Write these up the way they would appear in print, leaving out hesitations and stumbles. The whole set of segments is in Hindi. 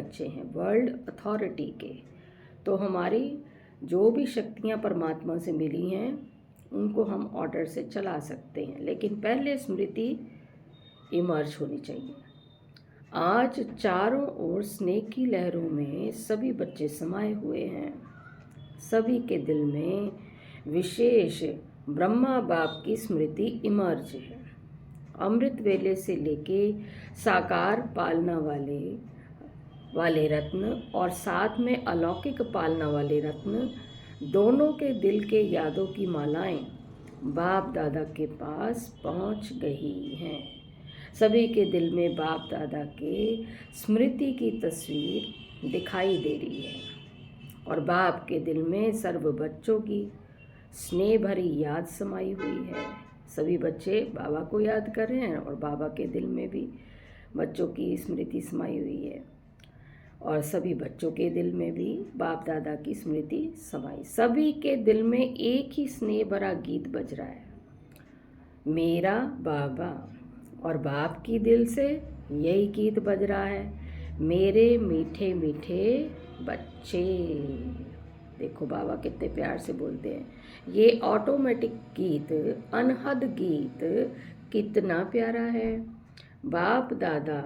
बच्चे हैं, वर्ल्ड अथॉरिटी के। तो हमारी जो भी शक्तियाँ परमात्मा से मिली हैं उनको हम ऑर्डर से चला सकते हैं, लेकिन पहले स्मृति इमर्ज होनी चाहिए। आज चारों ओर स्नेह की लहरों में सभी बच्चे समाये हुए हैं। सभी के दिल में विशेष ब्रह्मा बाप की स्मृति इमर्ज है। अमृत वेले से लेके साकार पालना वाले रत्न और साथ में अलौकिक पालना वाले रत्न, दोनों के दिल के यादों की मालाएं बाप दादा के पास पहुंच गई हैं। सभी के दिल में बाप दादा के स्मृति की तस्वीर दिखाई दे रही है और बाप के दिल में सर्व बच्चों की स्नेह भरी याद समाई हुई है। सभी बच्चे बाबा को याद कर रहे हैं और बाबा के दिल में भी बच्चों की स्मृति समाई हुई है और सभी बच्चों के दिल में भी बाप दादा की स्मृति समाई। सभी के दिल में एक ही स्नेह भरा गीत बज रहा है, मेरा बाबा। और बाप की दिल से यही गीत बज रहा है, मेरे मीठे मीठे बच्चे। देखो बाबा कितने प्यार से बोलते हैं। ये ऑटोमेटिक गीत, अनहद गीत कितना प्यारा है। बाप दादा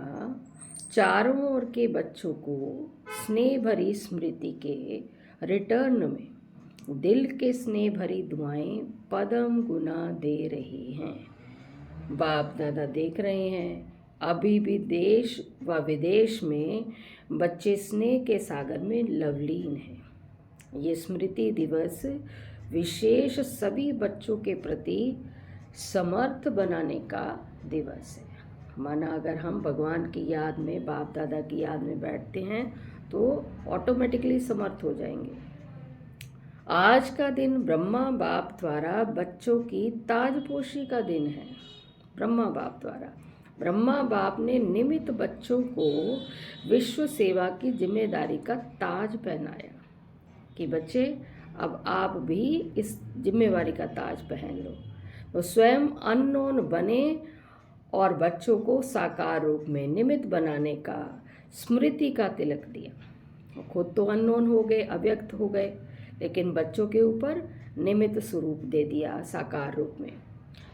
चारों ओर के बच्चों को स्नेह भरी स्मृति के रिटर्न में दिल के स्नेह भरी दुआएं पदम गुना दे रही हैं। बाप दादा देख रहे हैं, अभी भी देश व विदेश में बच्चे स्नेह के सागर में लवलीन हैं। ये स्मृति दिवस विशेष सभी बच्चों के प्रति समर्थ बनाने का दिवस है। माना अगर हम भगवान की याद में, बाप दादा की याद में बैठते हैं तो ऑटोमेटिकली समर्थ हो जाएंगे। आज का दिन ब्रह्मा बाप द्वारा बच्चों की ताजपोशी का दिन है। ब्रह्मा बाप द्वारा ब्रह्मा बाप ने निमित्त बच्चों को विश्व सेवा की जिम्मेदारी का ताज पहनाया कि बच्चे अब आप भी इस जिम्मेवारी का ताज पहन लो। वो स्वयं अननोन बने और बच्चों को साकार रूप में निमित्त बनाने का स्मृति का तिलक दिया। वो खुद तो अननोन हो गए, अव्यक्त हो गए, लेकिन बच्चों के ऊपर निमित्त स्वरूप दे दिया साकार रूप में।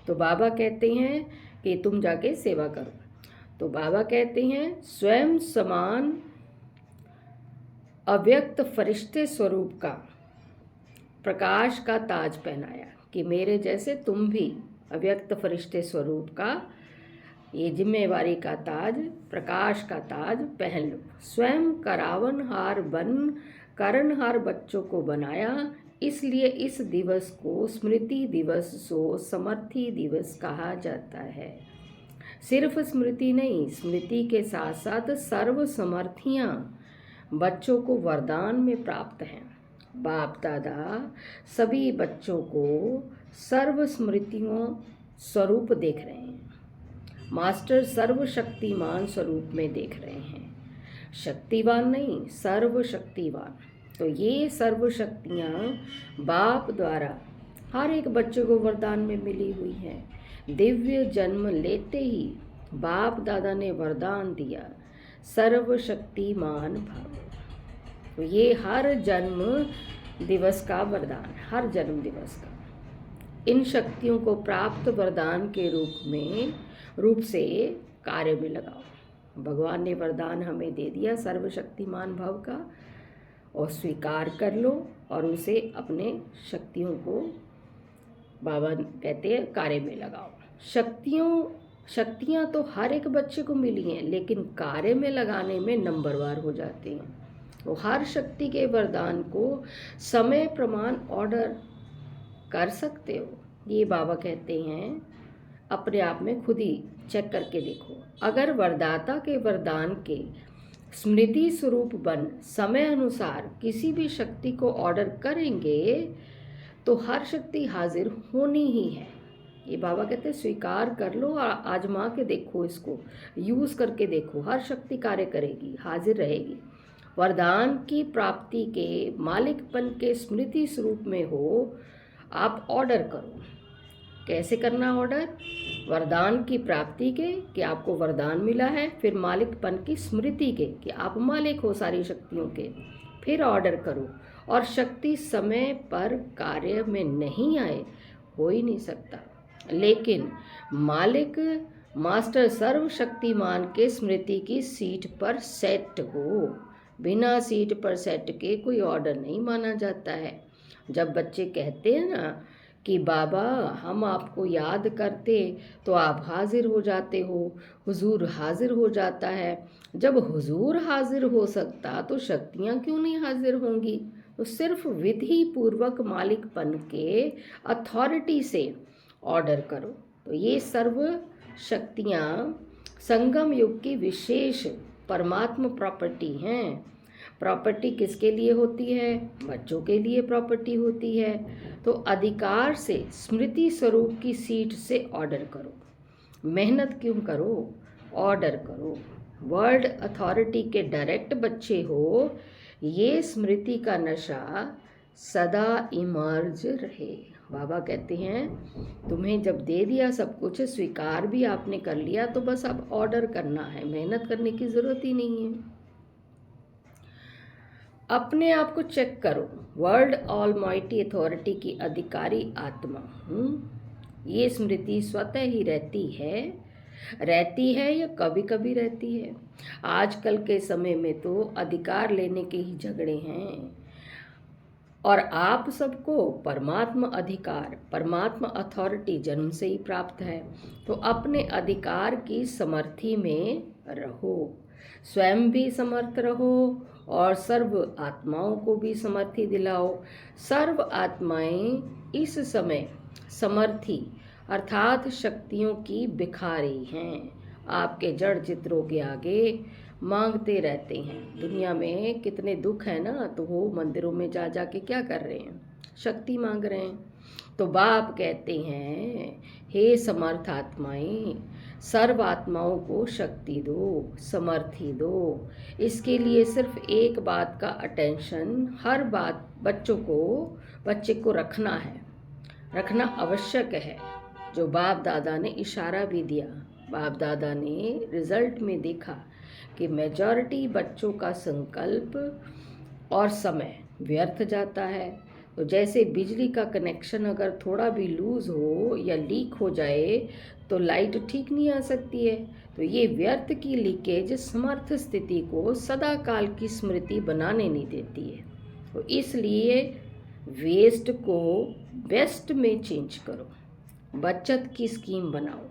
तो बाबा कहते हैं कि तुम जाके सेवा करो। तो बाबा कहते हैं स्वयं समान अव्यक्त फरिश्ते स्वरूप का प्रकाश का ताज पहनाया कि मेरे जैसे तुम भी अव्यक्त फरिश्ते स्वरूप का ये जिम्मेवारी का ताज, प्रकाश का ताज पहन लो। स्वयं करावनहार बन करणहार बच्चों को बनाया, इसलिए इस दिवस को स्मृति दिवस सो समर्थी दिवस कहा जाता है। सिर्फ स्मृति नहीं, स्मृति के साथ साथ सर्व समर्थियाँ बच्चों को वरदान में प्राप्त हैं। बाप दादा सभी बच्चों को सर्व स्मृतियों स्वरूप देख रहे हैं। मास्टर सर्वशक्तिमान स्वरूप में देख रहे हैं, शक्तिवान नहीं, सर्वशक्तिवान। तो ये सर्व शक्तियाँ बाप द्वारा हर एक बच्चे को वरदान में मिली हुई हैं। दिव्य जन्म लेते ही बाप दादा ने वरदान दिया, सर्वशक्तिमान भव। तो ये हर जन्म दिवस का वरदान, हर जन्म दिवस का। इन शक्तियों को प्राप्त वरदान के रूप से कार्य में लगाओ। भगवान ने वरदान हमें दे दिया सर्वशक्तिमान भव का, और स्वीकार कर लो और उसे अपने शक्तियों को, बाबा कहते हैं, कार्य में लगाओ। शक्तियाँ तो हर एक बच्चे को मिली हैं, लेकिन कार्य में लगाने में नंबरवार हो जाते हैं। तो हर शक्ति के वरदान को समय प्रमाण ऑर्डर कर सकते हो। ये बाबा कहते हैं अपने आप में खुद ही चेक करके देखो। अगर वरदाता के वरदान के स्मृति स्वरूप बन समय अनुसार किसी भी शक्ति को ऑर्डर करेंगे तो हर शक्ति हाजिर होनी ही है। ये बाबा कहते हैं स्वीकार कर लो और आजमा के देखो, इसको यूज़ करके देखो, हर शक्ति कार्य करेगी, हाजिर रहेगी। वरदान की प्राप्ति के मालिकपन के स्मृति स्वरूप में हो, आप ऑर्डर करो कैसे करना ऑर्डर? वरदान की प्राप्ति के कि आपको वरदान मिला है, फिर मालिकपन की स्मृति के कि आप मालिक हो सारी शक्तियों के, फिर ऑर्डर करो। और शक्ति समय पर कार्य में नहीं आए, हो ही नहीं सकता। लेकिन मालिक मास्टर सर्वशक्तिमान के स्मृति की सीट पर सेट हो। बिना सीट पर सेट के कोई ऑर्डर नहीं माना जाता है। जब बच्चे कहते हैं ना कि बाबा हम आपको याद करते तो आप हाजिर हो जाते हो, हुजूर हाजिर हो जाता है। जब हुजूर हाजिर हो सकता तो शक्तियाँ क्यों नहीं हाजिर होंगी? तो सिर्फ विधि पूर्वक मालिकपन के अथॉरिटी से ऑर्डर करो। तो ये सर्व शक्तियाँ संगम युग की विशेष परमात्मा प्रॉपर्टी हैं। प्रॉपर्टी किसके लिए होती है? बच्चों के लिए प्रॉपर्टी होती है। तो अधिकार से स्मृति स्वरूप की सीट से ऑर्डर करो। मेहनत क्यों करो? ऑर्डर करो। वर्ल्ड अथॉरिटी के डायरेक्ट बच्चे हो, ये स्मृति का नशा सदा इमर्ज रहे। बाबा कहते हैं तुम्हें जब दे दिया सब कुछ, स्वीकार भी आपने कर लिया, तो बस अब ऑर्डर करना है, मेहनत करने की ज़रूरत ही नहीं है। अपने आप को चेक करो। वर्ल्ड ऑलमाइटी अथॉरिटी की अधिकारी आत्मा ये स्मृति स्वतः ही रहती है या कभी कभी रहती है। आजकल के समय में तो अधिकार लेने के ही झगड़े हैं। और आप सबको परमात्मा अधिकार, परमात्मा अथॉरिटी जन्म से ही प्राप्त है। तो अपने अधिकार की समर्थी में रहो, स्वयं भी समर्थ रहो और सर्व आत्माओं को भी समर्थी दिलाओ। सर्व आत्माएं इस समय समर्थी अर्थात शक्तियों की भिखारी हैं। आपके जड़ चित्रों के आगे मांगते रहते हैं। दुनिया में कितने दुख है ना, तो वो मंदिरों में जा जा के क्या कर रहे हैं? शक्ति मांग रहे हैं। तो बाप कहते हैं हे समर्थ आत्माएं, सर्व आत्माओं को शक्ति दो, समर्थी दो। इसके लिए सिर्फ एक बात का अटेंशन हर बात बच्चे को रखना है, रखना आवश्यक है। जो बाप दादा ने इशारा भी दिया, बाप दादा ने रिजल्ट में देखा कि मेजॉरिटी बच्चों का संकल्प और समय व्यर्थ जाता है। तो जैसे बिजली का कनेक्शन अगर थोड़ा भी लूज़ हो या लीक हो जाए तो लाइट ठीक नहीं आ सकती है। तो ये व्यर्थ की लीकेज समर्थ स्थिति को सदा काल की स्मृति बनाने नहीं देती है। तो इसलिए वेस्ट को बेस्ट में चेंज करो, बचत की स्कीम बनाओ,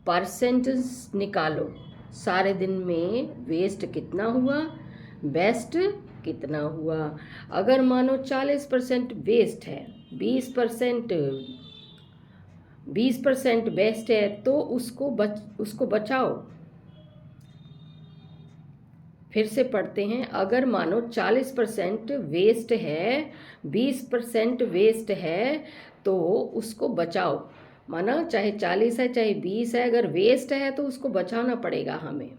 परसेंटेज निकालो। सारे दिन में वेस्ट कितना हुआ, बेस्ट कितना हुआ। अगर मानो 40% वेस्ट है, 20% बेस्ट है, तो उसको बचाओ। फिर से पढ़ते हैं। अगर मानो 40% वेस्ट है, 20% वेस्ट है, तो उसको बचाओ। माना चाहे 40 है चाहे 20 है, अगर वेस्ट है तो उसको बचाना पड़ेगा हमें।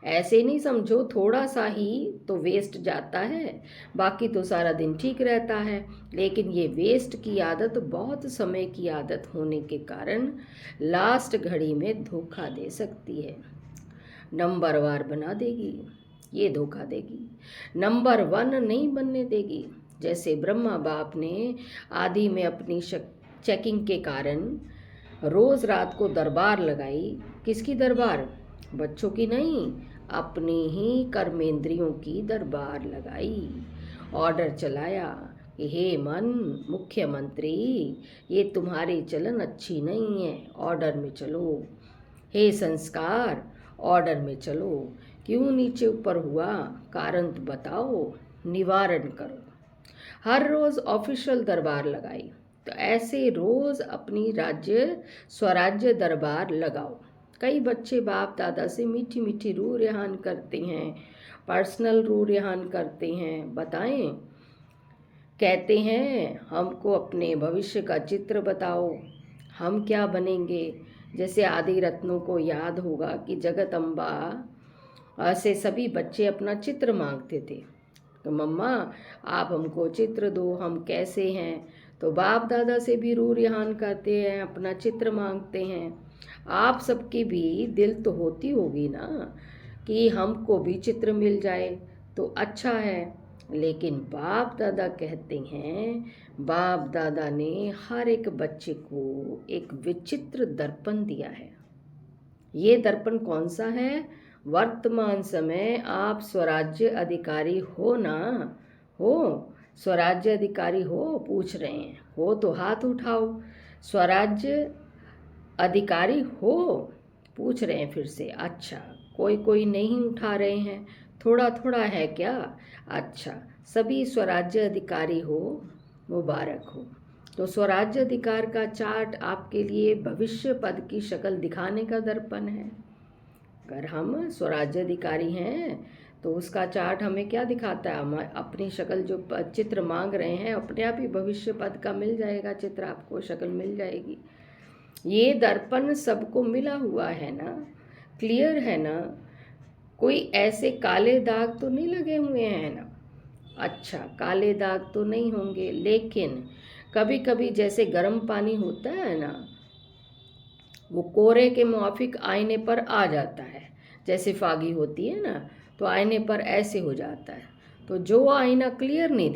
ऐसे नहीं समझो थोड़ा सा ही तो वेस्ट जाता है, बाकी तो सारा दिन ठीक रहता है। लेकिन ये वेस्ट की आदत बहुत समय की आदत होने के कारण लास्ट घड़ी में धोखा दे सकती है, नंबरवार बना देगी, ये धोखा देगी, नंबर 1 नहीं बनने देगी। जैसे ब्रह्मा बाप ने आदि में अपनी चेकिंग के कारण रोज़ रात को दरबार लगाई। किसकी दरबार? बच्चों की नहीं, अपनी ही कर्मेंद्रियों की दरबार लगाई। ऑर्डर चलाया कि हे मन मुख्यमंत्री, ये तुम्हारी चलन अच्छी नहीं है, ऑर्डर में चलो। हे संस्कार, ऑर्डर में चलो। क्यों नीचे ऊपर हुआ, कारण तो बताओ, निवारण करो। हर रोज़ ऑफिशियल दरबार लगाई। तो ऐसे रोज़ अपनी स्वराज्य दरबार लगाओ। कई बच्चे बाप दादा से मीठी मीठी रूह रेहान करते हैं, पर्सनल रूह रेहान करते हैं। बताएं, कहते हैं हमको अपने भविष्य का चित्र बताओ, हम क्या बनेंगे। जैसे आदि रत्नों को याद होगा कि जगत अम्बा से सभी बच्चे अपना चित्र मांगते थे। तो मम्मा आप हमको चित्र दो, हम कैसे हैं। तो बाप दादा से भी रू रिहान करते हैं, अपना चित्र मांगते हैं। आप सबकी भी दिल तो होती होगी ना कि हमको भी चित्र मिल जाए तो अच्छा है। लेकिन बाप दादा कहते हैं, बाप दादा ने हर एक बच्चे को एक विचित्र दर्पण दिया है। ये दर्पण कौन सा है? वर्तमान समय आप स्वराज्य अधिकारी हो ना? हो? स्वराज्य अधिकारी हो? पूछ रहे हैं। हो तो हाथ उठाओ। स्वराज्य अधिकारी हो? पूछ रहे हैं फिर से। अच्छा, कोई कोई नहीं उठा रहे हैं, थोड़ा थोड़ा है क्या? अच्छा, सभी स्वराज्य अधिकारी हो, मुबारक हो। तो स्वराज्य अधिकार का चार्ट आपके लिए भविष्य पद की शक्ल दिखाने का दर्पण है। अगर हम स्वराज्य अधिकारी हैं तो उसका चार्ट हमें क्या दिखाता है? हम अपनी शक्ल जो चित्र मांग रहे हैं, अपने आप ही भविष्य पद का मिल जाएगा चित्र, आपको शक्ल मिल जाएगी। ये दर्पण सबको मिला हुआ है ना? क्लियर है ना? कोई ऐसे काले दाग तो नहीं लगे हुए हैं ना? अच्छा, काले दाग तो नहीं होंगे, लेकिन कभी कभी जैसे गर्म पानी होता है ना, वो कोरे के मुआफिक आईने पर आ जाता है। जैसे फागी होती है ना, तो आईने पर ऐसे हो जाता है। तो जो आईना क्लियर नहीं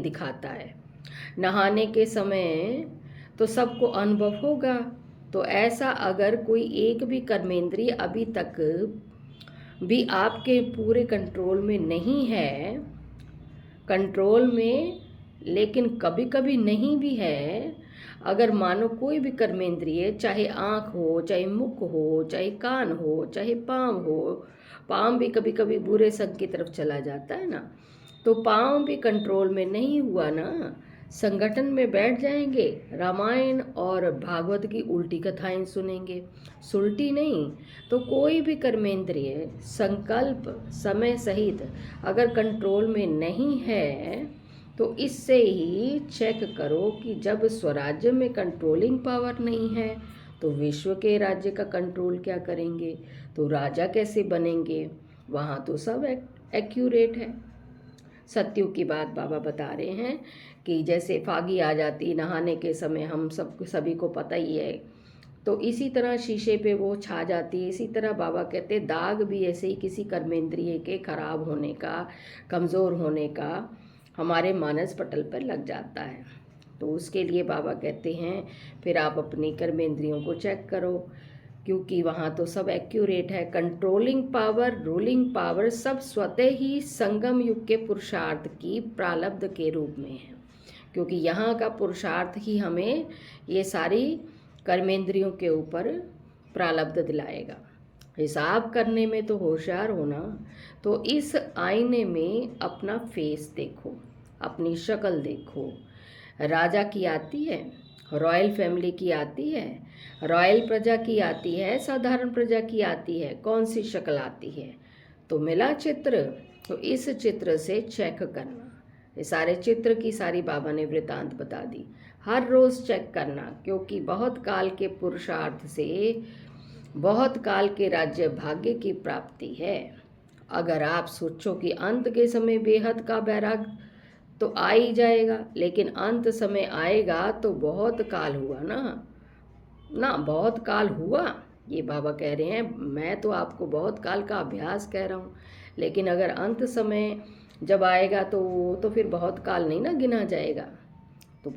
दिखाता है, नहाने के समय तो सबको अनुभव होगा। तो ऐसा अगर कोई एक भी कर्मेंद्रिय अभी तक भी आपके पूरे कंट्रोल में नहीं है, कंट्रोल में लेकिन कभी कभी नहीं भी है, अगर मानो कोई भी कर्मेंद्रिय, चाहे आँख हो, चाहे मुख हो, चाहे कान हो, चाहे पाँव हो, पाँव भी कभी कभी बुरे संग की तरफ चला जाता है ना, तो पाँव भी कंट्रोल में नहीं हुआ ना, संगठन में बैठ जाएंगे, रामायण और भागवत की उल्टी कथाएं सुनेंगे। सुलटी नहीं, तो कोई भी कर्मेंद्रिय संकल्प समय सहित अगर कंट्रोल में नहीं है, तो इससे ही चेक करो कि जब स्वराज्य में कंट्रोलिंग पावर नहीं है तो विश्व के राज्य का कंट्रोल क्या करेंगे? तो राजा कैसे बनेंगे? वहाँ तो सब एक्यूरेट है। सत्युग की बात बाबा बता रहे हैं कि जैसे फागी आ जाती नहाने के समय, हम सभी को पता ही है, तो इसी तरह शीशे पे वो छा जाती है। इसी तरह बाबा कहते दाग भी ऐसे ही किसी कर्मेंद्रिय के खराब होने का, कमज़ोर होने का हमारे मानस पटल पर लग जाता है। तो उसके लिए बाबा कहते हैं फिर आप अपनी कर्मेंद्रियों को चेक करो, क्योंकि वहाँ तो सब एक्यूरेट है। कंट्रोलिंग पावर, रूलिंग पावर सब स्वतः ही संगम युग के पुरुषार्थ की प्रारब्ध के रूप में है, क्योंकि यहाँ का पुरुषार्थ ही हमें ये सारी कर्मेंद्रियों के ऊपर प्रारब्ध दिलाएगा। हिसाब करने में तो होशियार होना। तो इस आईने में अपना फेस देखो, अपनी शक्ल देखो। राजा की आती है, रॉयल फैमिली की आती है, रॉयल प्रजा की आती है, साधारण प्रजा की आती है, कौन सी शक्ल आती है? तो मिला चित्र। तो इस चित्र से चेक करना। ये सारे चित्र की सारी बाबा ने वृतांत बता दी। हर रोज़ चेक करना, क्योंकि बहुत काल के पुरुषार्थ से बहुत काल के राज्य भाग्य की प्राप्ति है। अगर आप सोचो कि अंत के समय बेहद का बैराग तो आ ही जाएगा, लेकिन अंत समय आएगा तो बहुत काल हुआ ना बहुत काल हुआ, ये बाबा कह रहे हैं। मैं तो आपको बहुत काल का अभ्यास कह रहा हूँ, लेकिन अगर अंत समय जब आएगा तो फिर बहुत काल नहीं ना गिना जाएगा। तो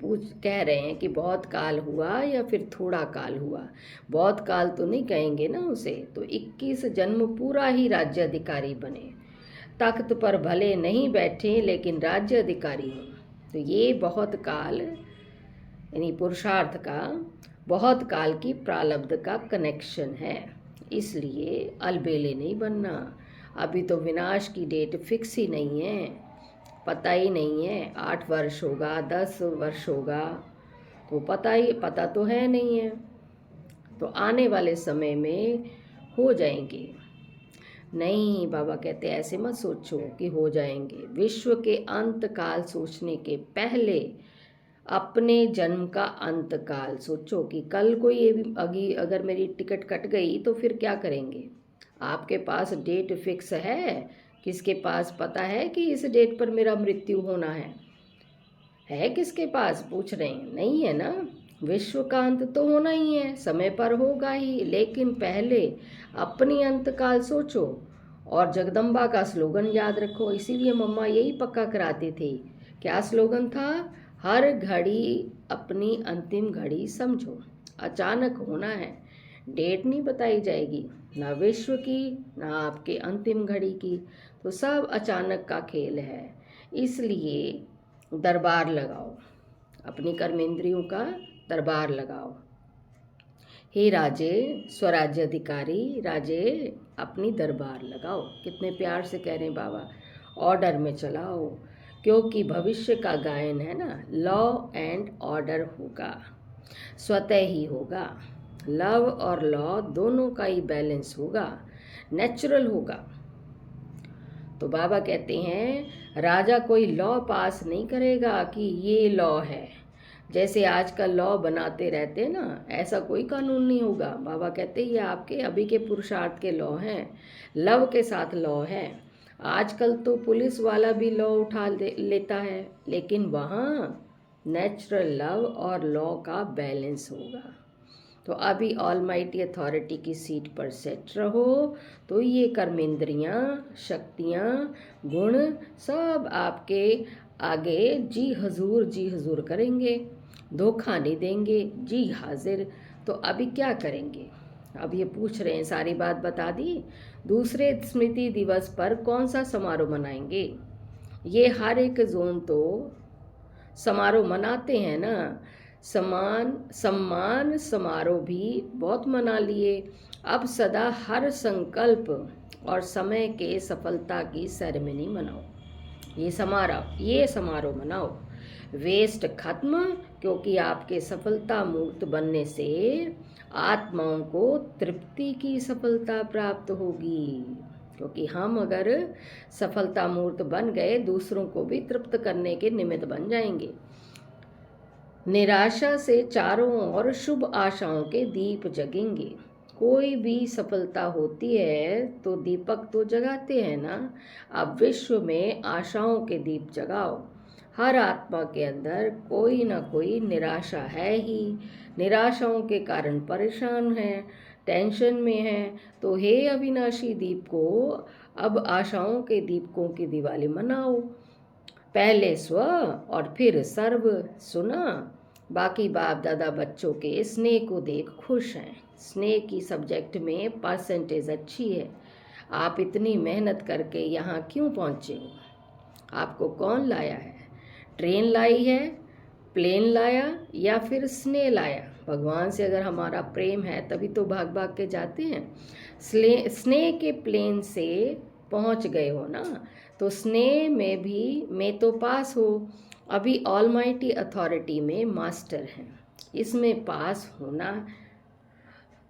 कह रहे हैं कि बहुत काल हुआ या फिर थोड़ा काल हुआ, बहुत काल तो नहीं कहेंगे ना उसे। तो 21 जन्म पूरा ही राज्य अधिकारी बने, तख्त पर भले नहीं बैठे लेकिन राज्य अधिकारी हों। तो ये बहुत काल यानी पुरुषार्थ का बहुत काल की प्रारब्ध का कनेक्शन है, इसलिए अलबेले नहीं बनना। अभी तो विनाश की डेट फिक्स ही नहीं है, पता ही नहीं है 8 वर्ष होगा 10 वर्ष होगा, तो पता तो है नहीं है। तो आने वाले समय में हो जाएंगे। नहीं, बाबा कहते ऐसे मत सोचो कि हो जाएंगे। विश्व के अंत काल सोचने के पहले अपने जन्म का अंत काल सोचो कि कल कोई अगर मेरी टिकट कट गई तो फिर क्या करेंगे? आपके पास डेट फिक्स है? किसके पास पता है कि इस डेट पर मेरा मृत्यु होना है? है किसके पास, पूछ रहे हैं, नहीं है ना। विश्व का अंत तो होना ही है, समय पर होगा ही, लेकिन पहले अपनी अंतकाल सोचो और जगदम्बा का स्लोगन याद रखो। इसीलिए मम्मा यही पक्का कराती थी। क्या स्लोगन था? हर घड़ी अपनी अंतिम घड़ी समझो। अचानक होना है, डेट नहीं बताई जाएगी, ना विश्व की ना आपके अंतिम घड़ी की, तो सब अचानक का खेल है। इसलिए दरबार लगाओ, अपनी कर्मेंद्रियों का दरबार लगाओ। हे राजे, स्वराज्य अधिकारी राजे, अपनी दरबार लगाओ। कितने प्यार से कह रहे हैं बाबा, ऑर्डर में चलाओ, क्योंकि भविष्य का गायन है ना, लॉ एंड ऑर्डर होगा, स्वतः ही होगा। लव और लॉ दोनों का ही बैलेंस होगा, नेचुरल होगा। तो बाबा कहते हैं राजा कोई लॉ पास नहीं करेगा कि ये लॉ है, जैसे आजकल लॉ बनाते रहते हैं ना, ऐसा कोई कानून नहीं होगा। बाबा कहते हैं ये आपके अभी के पुरुषार्थ के लॉ हैं, लव के साथ लॉ है। आजकल तो पुलिस वाला भी लॉ उठा लेता है, लेकिन वहाँ नेचुरल लव और लॉ का बैलेंस होगा। तो अभी ऑलमाइटी अथॉरिटी की सीट पर सेट रहो, तो ये कर्मेंद्रियाँ, शक्तियाँ, गुण सब आपके आगे जी हजूर करेंगे, धोखा नहीं देंगे, जी हाजिर। तो अभी क्या करेंगे? अब ये पूछ रहे हैं, सारी बात बता दी। दूसरे स्मृति दिवस पर कौन सा समारोह मनाएंगे? ये हर एक जोन तो समारोह मनाते हैं ना, सम्मान समारोह भी बहुत मना लिए। अब सदा हर संकल्प और समय के सफलता की सेरेमनी मनाओ। ये समारोह मनाओ। वेस्ट खत्म, क्योंकि आपके सफलता मूर्त बनने से आत्माओं को तृप्ति की सफलता प्राप्त होगी। क्योंकि हम अगर सफलता मूर्त बन गए, दूसरों को भी तृप्त करने के निमित्त बन जाएंगे। निराशा से चारों ओर शुभ आशाओं के दीप जगेंगे। कोई भी सफलता होती है तो दीपक तो जगाते हैं ना। अब विश्व में आशाओं के दीप जगाओ। हर आत्मा के अंदर कोई ना कोई निराशा है ही, निराशाओं के कारण परेशान है, टेंशन में है। तो हे अविनाशी दीप को अब आशाओं के दीपकों की दिवाली मनाओ। पहले स्व और फिर सर्व। सुना? बाकी बाप दादा बच्चों के स्नेह को देख खुश हैं। स्नेह की सब्जेक्ट में परसेंटेज अच्छी है। आप इतनी मेहनत करके यहाँ क्यों पहुँचे हो? आपको कौन लाया है? ट्रेन लाई है, प्लेन लाया, या फिर स्नेह लाया? भगवान से अगर हमारा प्रेम है तभी तो भाग भाग के जाते हैं। स्नेह के प्लेन से पहुँच गए हो ना, तो स्नेह में तो पास हो। अभी ऑलमाइटी अथॉरिटी में मास्टर हैं, इसमें पास होना।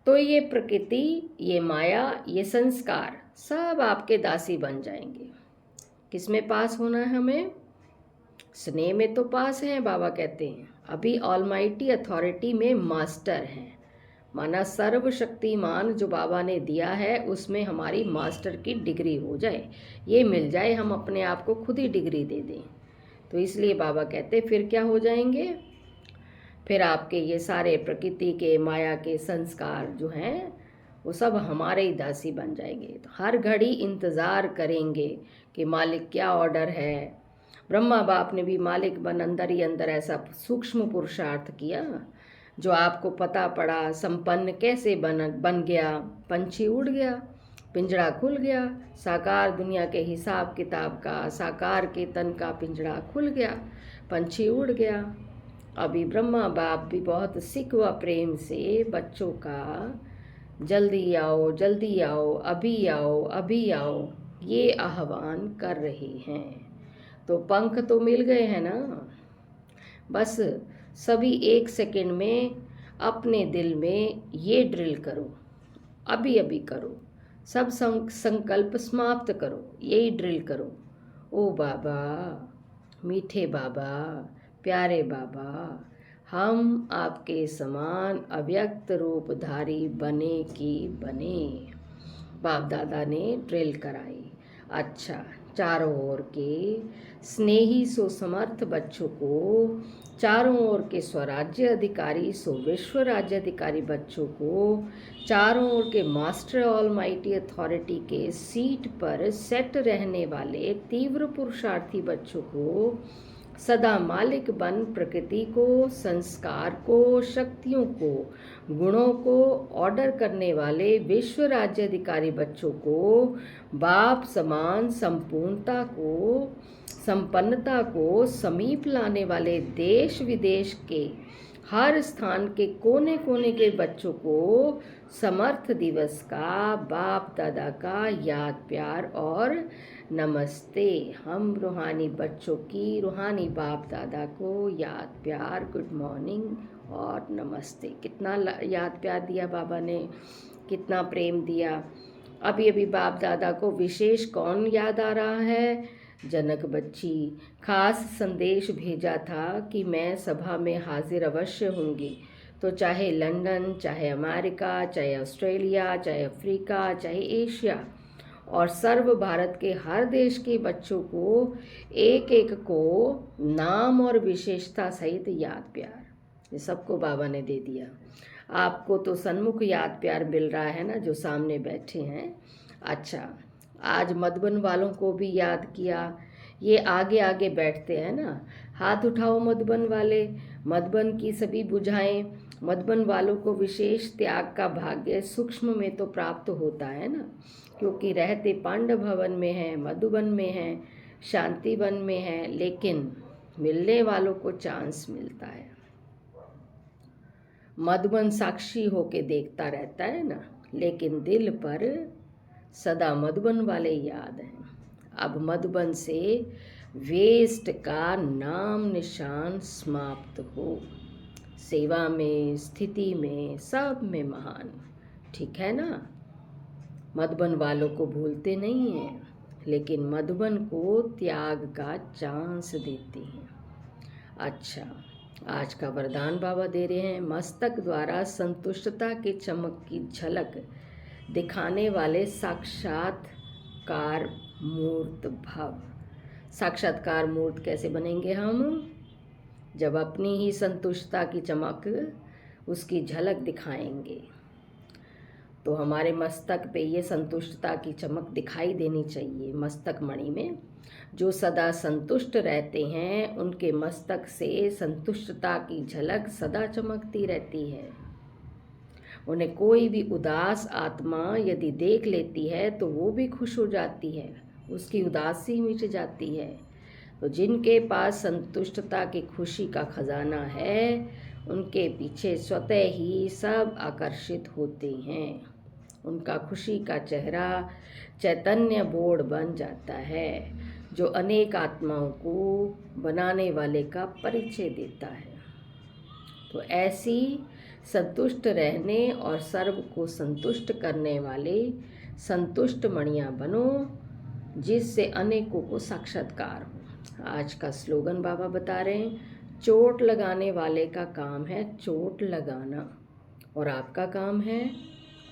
तो ये प्रकृति, ये माया, ये संस्कार सब आपके दासी बन जाएंगे। किसमें पास होना है हमें? स्नेह में तो पास हैं, बाबा कहते हैं। अभी ऑलमाइटी अथॉरिटी में मास्टर हैं, माना सर्वशक्तिमान जो बाबा ने दिया है उसमें हमारी मास्टर की डिग्री हो जाए, ये मिल जाए, हम अपने आप को खुद ही डिग्री दे दें। तो इसलिए बाबा कहते फिर क्या हो जाएंगे? फिर आपके ये सारे प्रकृति के, माया के संस्कार जो हैं वो सब हमारे ही दासी बन जाएंगे। तो हर घड़ी इंतज़ार करेंगे कि मालिक क्या ऑर्डर है। ब्रह्मा बाप ने भी मालिक बन अंदर ही अंदर ऐसा सूक्ष्म पुरुषार्थ किया, जो आपको पता पड़ा संपन्न कैसे बन गया। पंछी उड़ गया, पिंजड़ा खुल गया, साकार दुनिया के हिसाब किताब का, साकार के तन का पिंजड़ा खुल गया, पंछी उड़ गया। अभी ब्रह्मा बाप भी बहुत सिक व प्रेम से बच्चों का जल्दी आओ, जल्दी आओ, अभी आओ, अभी आओ, ये आह्वान कर रहे हैं। तो पंख तो मिल गए हैं ना। बस सभी एक सेकंड में अपने दिल में ये ड्रिल करो, अभी अभी करो, सब संकल्प समाप्त करो, यही ड्रिल करो। ओ बाबा, मीठे बाबा, प्यारे बाबा, हम आपके समान अव्यक्त रूपधारी बने कि बने। बाप दादा ने ड्रिल कराई। अच्छा चारों ओर के स्नेही सो समर्थ बच्चों को, चारों ओर के स्वराज्य अधिकारी सो विश्व राज्य अधिकारी बच्चों को, चारों ओर के मास्टर ऑलमाइटी अथॉरिटी के सीट पर सेट रहने वाले तीव्र पुरुषार्थी बच्चों को, सदा मालिक बन प्रकृति को, संस्कार को, शक्तियों को, गुणों को ऑर्डर करने वाले विश्व राज्य अधिकारी बच्चों को, बाप समान संपूर्णता को, संपन्नता को समीप लाने वाले देश विदेश के हर स्थान के कोने कोने के बच्चों को समर्थ दिवस का, बाप दादा का याद प्यार और नमस्ते। हम रूहानी बच्चों की रूहानी बाप दादा को याद प्यार, गुड मॉर्निंग और नमस्ते। कितना याद प्यार दिया बाबा ने, कितना प्रेम दिया। अभी अभी बाप दादा को विशेष कौन याद आ रहा है? जनक बच्ची। खास संदेश भेजा था कि मैं सभा में हाजिर अवश्य होंगी, तो चाहे लंदन, चाहे अमेरिका, चाहे ऑस्ट्रेलिया, चाहे अफ्रीका, चाहे एशिया और सर्व भारत के हर देश के बच्चों को एक एक को नाम और विशेषता सहित याद प्यार, ये सबको बाबा ने दे दिया। आपको तो सन्मुख याद प्यार मिल रहा है ना, जो सामने बैठे हैं। अच्छा, आज मधुबन वालों को भी याद किया। ये आगे आगे बैठते हैं ना, हाथ उठाओ मधुबन वाले। मधुबन की सभी बुझाएं। मधुबन वालों को विशेष त्याग का भाग्य सूक्ष्म में तो प्राप्त होता है ना, क्योंकि रहते पांडव भवन में हैं, मधुबन में हैं, शांतिवन में हैं, लेकिन मिलने वालों को चांस मिलता है। मधुबन साक्षी होके देखता रहता है ना, लेकिन दिल पर सदा मधुबन वाले याद हैं। अब मधुबन से वेस्ट का नाम निशान समाप्त हो। सेवा में, स्थिति में, सब में महान, ठीक है ना। मधुबन वालों को भूलते नहीं हैं, लेकिन मधुबन को त्याग का चांस देते हैं। अच्छा, आज का वरदान बाबा दे रहे हैं। मस्तक द्वारा संतुष्टता के चमक की झलक दिखाने वाले साक्षात्कार मूर्त भव। साक्षात्कार मूर्त कैसे बनेंगे हम? जब अपनी ही संतुष्टता की चमक, उसकी झलक दिखाएंगे। तो हमारे मस्तक पे ये संतुष्टता की चमक दिखाई देनी चाहिए। मस्तक मणि में जो सदा संतुष्ट रहते हैं, उनके मस्तक से संतुष्टता की झलक सदा चमकती रहती है। उन्हें कोई भी उदास आत्मा यदि देख लेती है तो वो भी खुश हो जाती है, उसकी उदासी मिट जाती है। तो जिनके पास संतुष्टता की खुशी का खजाना है, उनके पीछे स्वतः ही सब आकर्षित होते हैं। उनका खुशी का चेहरा चैतन्य बोर्ड बन जाता है, जो अनेक आत्माओं को बनाने वाले का परिचय देता है। तो ऐसी संतुष्ट रहने और सर्व को संतुष्ट करने वाले संतुष्ट मणियाँ बनो, जिससे अनेकों को साक्षात्कार हो। आज का स्लोगन बाबा बता रहे हैं, चोट लगाने वाले का काम है चोट लगाना, और आपका काम है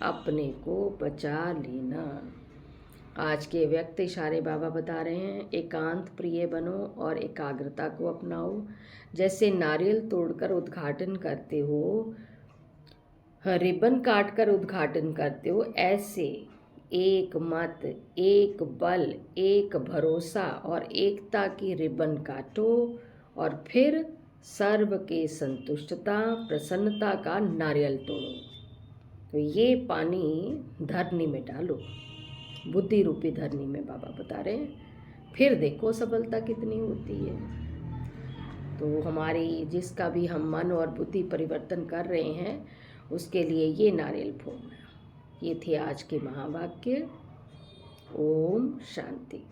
अपने को बचा लेना। आज के व्यक्त इशारे बाबा बता रहे हैं, एकांत प्रिय बनो और एकाग्रता को अपनाओ। जैसे नारियल तोड़कर उद्घाटन करते हो, रिबन काटकर उद्घाटन करते हो, ऐसे एक मत, एक बल, एक भरोसा और एकता की रिबन काटो, और फिर सर्व के संतुष्टता प्रसन्नता का नारियल तोड़ो। तो ये पानी धरनी में डालो, बुद्धि रूपी धरनी में बाबा बता रहे हैं। फिर देखो सफलता कितनी होती है। तो हमारी जिसका भी हम मन और बुद्धि परिवर्तन कर रहे हैं, उसके लिए ये नारियल फोड़ना। ये थे आज के महावाक्य। ओम शांति।